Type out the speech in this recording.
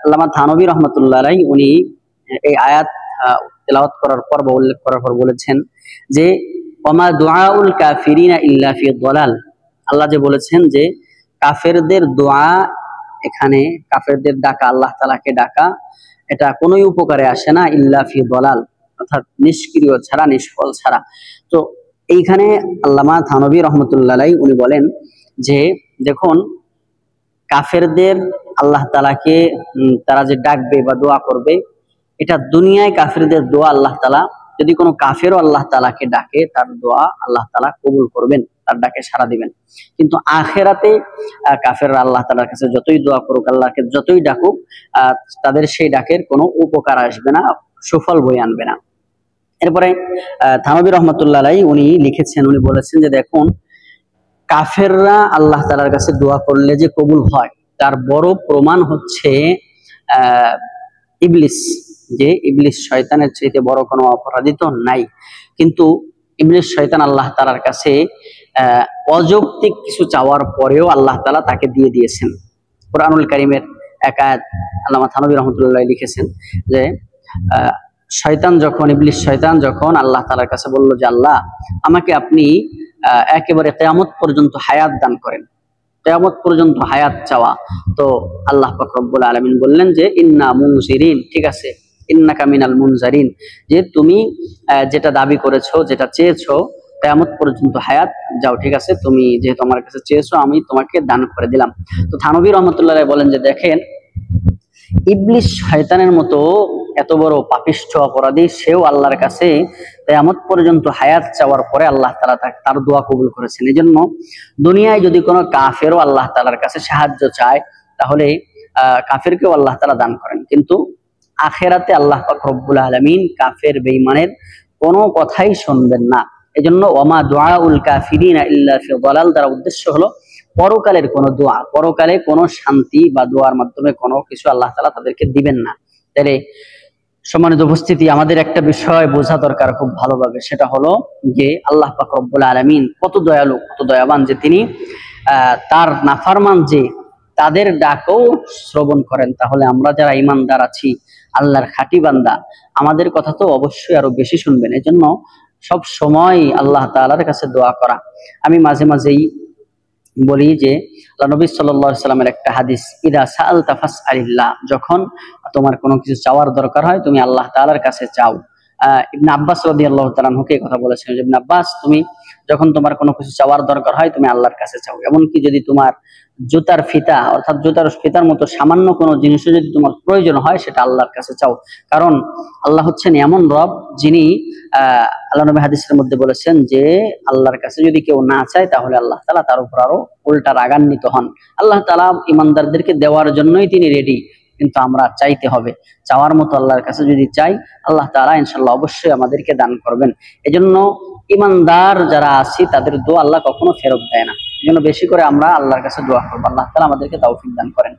আল্লামা থানভী রহমতুল্লাহ আলাইহি উনি এই আয়াত তেলাওয়াত করার পর বা উল্লেখ করার পর বলেছেন যে ওমা দুআউল কাফিরিনা ইল্লা ফি দালাল। আল্লাহ যে বলেছেন যে কাফেরদের দোয়া, এখানে কাফেরদের ডাকা, আল্লাহ তাআলাকে ডাকা, এটা কোনোই উপকারে আসে না, ইল্লা ফি দালাল, অর্থাৎ নিষ্ক্রিয় ছাড়া, নিষ্ফল ছাড়া। তো এইখানে আল্লামা থানভী রহমতুল্লাহ আলাইহি উনি বলেন যে দেখুন, কাফেরদের আল্লাহ তাআলাকে তারা যে ডাকবে বা দোয়া করবে, এটা দুনিয়ায় কাফেরদের দোয়া আল্লাহ তাআলা, যদি কোনো কাফেরও আল্লাহ তাআলাকে ডাকে, তার দোয়া আল্লাহ তাআলা কবুল করবেন, তার ডাকে সাড়া দিবেন। কিন্তু আখেরাতে কাফেররা আল্লাহ তাআলার কাছে যতই দোয়া করুক, আল্লাহকে যতই ডাকুক, তাদের সেই ডাকের কোনো উপকার আসবে না, সুফল বয়ে আনবে না। এরপরে থানভী রহমতুল্লাহ আলাইহি উনি লিখেছেন, উনি বলেছেন যে দেখুন, কাফেররা আল্লাহ তাআলার কাছে দোয়া করলে যে কবুল হয়, তার বড় প্রমাণ হচ্ছে ইবলিস। যে ইবলিস শয়তানের চাইতে বড় কোনো অপরাধী তো নাই, কিন্তু ইবলিস শয়তান আল্লাহ তাআলার কাছে অযৌক্তিক কিছু চাওয়ার পরেও আল্লাহ তাআলা তাকে দিয়ে দিয়েছেন। কুরআনুল কারীমের এক আয়াত আল্লামা থানভী রহমতুল্লাহ লিখেছেন যে ইবলিস শয়তান যখন আল্লাহ তাআলার কাছে বলল যে আল্লাহ, আমাকে আপনি একেবারে কিয়ামত পর্যন্ত হায়াত দান করেন, কিয়ামত পর্যন্ত হায়াত চাওয়া, তো আল্লাহ পাক রব্বুল আলামিন বললেন যে ইন্না মুনজিরিন, ঠিক আছে, ইন্নাকা মিনাল মুনজারিন, যে তুমি যেটা দাবি করেছো, যেটা চেয়েছো, কিয়ামত পর্যন্ত হায়াত, যাও, ঠিক আছে, তুমি যেহেতু আমার কাছে চেয়েছো, আমি তোমাকে দান করে দিলাম। তো থানভী রহমতুল্লাহ বলেন যে দেখেন, ইবলিস শয়তানের মতো এত বড় পাপিষ্ঠ অপরাধী, সেও আল্লাহর কাছে কিয়ামত পর্যন্ত হায়াত চাওয়ার পরে আল্লাহ তাআলা তার দোয়া কবুল করেছেন। এজন্য দুনিয়ায় যদি কোনো কাফেরও আল্লাহ তাআলার কাছে সাহায্য চায়, তাহলে কাফেরকেও আল্লাহ তাআলা দান করেন, কিন্তু আখেরাতে আল্লাহ পাক রব্বুল আলামিন কাফের বেঈমানের কোনো কথাই শুনবেন না। এজন্য ওমা দুআউল কাফিরিনা ইল্লা ফি দালাল দ্বারা উদ্দেশ্য হলো পরকালের কোনো দোয়া, পরকালে কোনো শান্তি বা দোয়ার মাধ্যমে কোনো কিছু আল্লাহ তাআলা তাদেরকে দিবেন না। তাহলে সম্মানিত উপস্থিতি, আমাদের একটা বিষয় বোঝা দরকার খুব ভালোভাবে, সেটা হলো যে আল্লাহ পাক রব্বুল আলামিন কত দয়ালু, কত দয়াবান, যে তিনি তার নাফরমান যে তাদের ডাকও শ্রবণ করেন। তাহলে আমরা যারা ঈমানদার আছি, আল্লাহর খাঁটি বান্দা, আমাদের কথা তো অবশ্যই আরো বেশি শুনবেন। এজন্য সব সময় আল্লাহ তাআলার কাছে দোয়া করা। আমি মাঝে মাঝেই বলি যে নবী সাল্লাল্লাহু আলাইহি সাল্লামের একটা হাদিস, ইদা সাআলতা ফাসআলিল্লাহ, যখন তোমার কোনো কিছু চাওয়ার দরকার হয়, তুমি আল্লাহ তাআলার কাছে চাও। ইবনে আব্বাস রাদিয়াল্লাহু তাআলা আনহুকে কথা বলেছেন যে ইবনে আব্বাস, তুমি যখন তোমার কোনো কিছু চাওয়ার দরকার হয়, তুমি আল্লাহর কাছে চাও। এমনকি যদি তোমার জুতার ফিতা, অর্থাৎ জুতার ফিতার মতো সামান্য কোনো জিনিসও যদি তোমার প্রয়োজন হয়, সেটা আল্লাহর কাছে চাও। কারণ আল্লাহ হচ্ছেন এমন রব, যিনি আল্লাহ নবী হাদিসের মধ্যে বলেছেন যে আল্লাহর কাছে যদি কেউ না চায়, তাহলে আল্লাহ তাআলা তার উপর আরো উল্টা রাগান্বিত হন। আল্লাহ তাআলা ইমানদারদেরকে দেওয়ার জন্যই তিনি রেডি, কিন্তু আমরা চাইতে হবে। চাওয়ার মতো আল্লাহর কাছে যদি চাই, আল্লাহ তাআলা ইনশাআল্লাহ অবশ্যই আমাদেরকে দান করবেন। এজন্য ইমানদার যারা আছি, তাদের দোয়া আল্লাহ কখনো ফেরত দেয় না। এজন্য বেশি করে আমরা আল্লাহর কাছে দোয়া করবো। আল্লাহ তাআলা আমাদেরকে তৌফিক দান করেন।